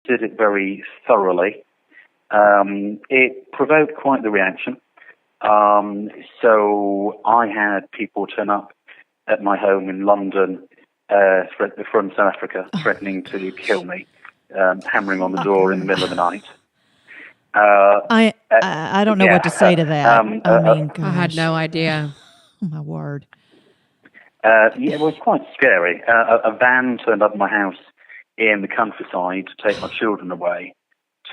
did it very thoroughly. It provoked quite the reaction. So I had people turn up at my home in London from South Africa, threatening to kill me, hammering on the door in the middle of the night. I don't know what to say to that. Gosh. I had no idea. Oh, my word. It was quite scary. A van turned up at my house in the countryside to take my children away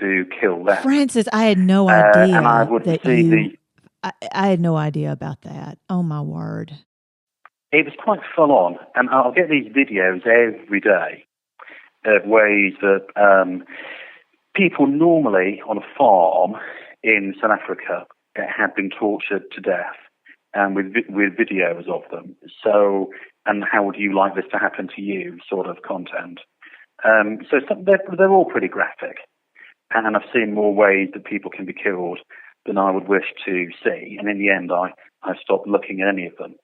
to kill them. Francis, I had no idea. And I would see I had no idea about that. Oh, my word. It was quite full on, and I'll get these videos every day of ways that people normally on a farm in South Africa had been tortured to death, and with videos of them. So, and how would you like this to happen to you? Sort of content. So they're all pretty graphic, and I've seen more ways that people can be killed than I would wish to see. And in the end, I stopped looking at any of them.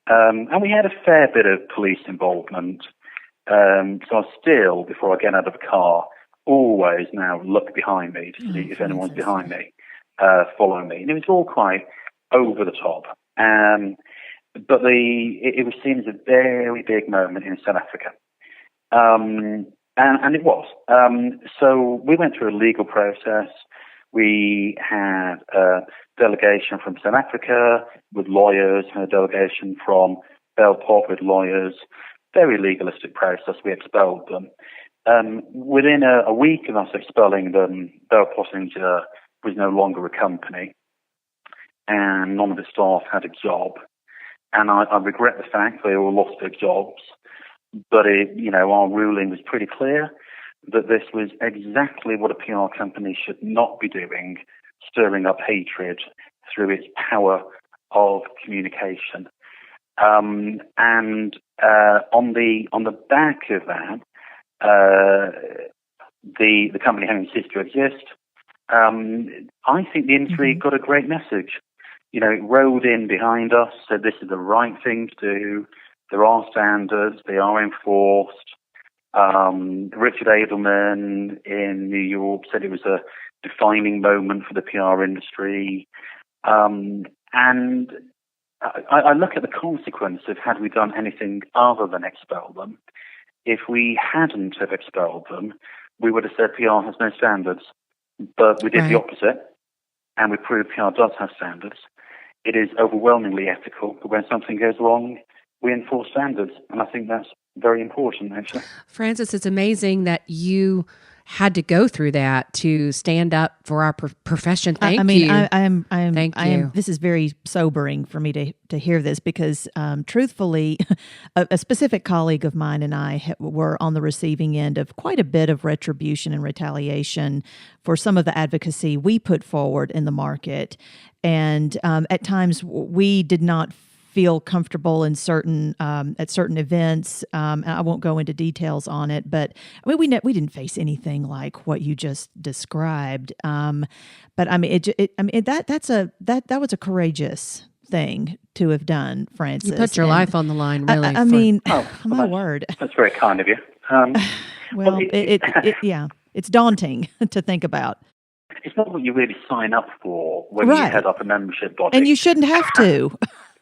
And we had a fair bit of police involvement. So I still, before I get out of the car, always now look behind me to see if anyone's behind me, following me. And it was all quite over the top. But it was seen as a very big moment in South Africa. And it was. So we went through a legal process. We had a delegation from South Africa with lawyers, and a delegation from Bell Pottinger with lawyers. Very legalistic process. We expelled them. Within a week of us expelling them, Bell Pottinger was no longer a company, and none of the staff had a job. And I regret the fact they all lost their jobs, but our ruling was pretty clear that this was exactly what a PR company should not be doing, stirring up hatred through its power of communication. And on the back of that, the company having ceased to exist, I think the industry got a great message. It rode in behind us, said this is the right thing to do. There are standards, they are enforced. Richard Edelman in New York said it was a defining moment for the PR industry. And I look at the consequence of had we done anything other than expel them. If we hadn't have expelled them, we would have said PR has no standards. But we did the opposite, and we proved PR does have standards. It is overwhelmingly ethical, but when something goes wrong, we enforce standards. And I think that's very important, actually. Francis, it's amazing that you had to go through that to stand up for our profession. Thank you. Thank you. This is very sobering for me to hear this because, truthfully, a specific colleague of mine and I were on the receiving end of quite a bit of retribution and retaliation for some of the advocacy we put forward in the market, and at times we did not feel comfortable in certain at certain events. I won't go into details on it, but I mean, we didn't face anything like what you just described. But I mean, that was a courageous thing to have done, Francis. You put your life on the line, really. My word. That's very kind of you. Well, it's daunting to think about. It's not what you really sign up for when you head up a membership body, and you shouldn't have to.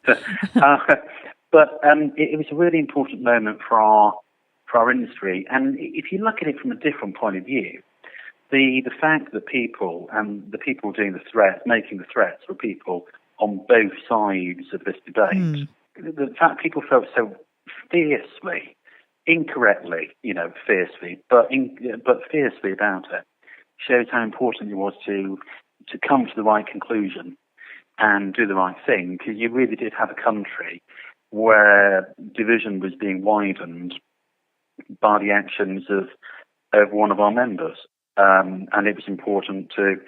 But it was a really important moment for our industry. And if you look at it from a different point of view, the fact that people and the people doing the threats, making the threats, were people on both sides of this debate. The fact people felt so fiercely, incorrectly, fiercely, but fiercely about it, shows how important it was to come to the right conclusion and do the right thing, because you really did have a country where division was being widened by the actions of one of our members. And it was important to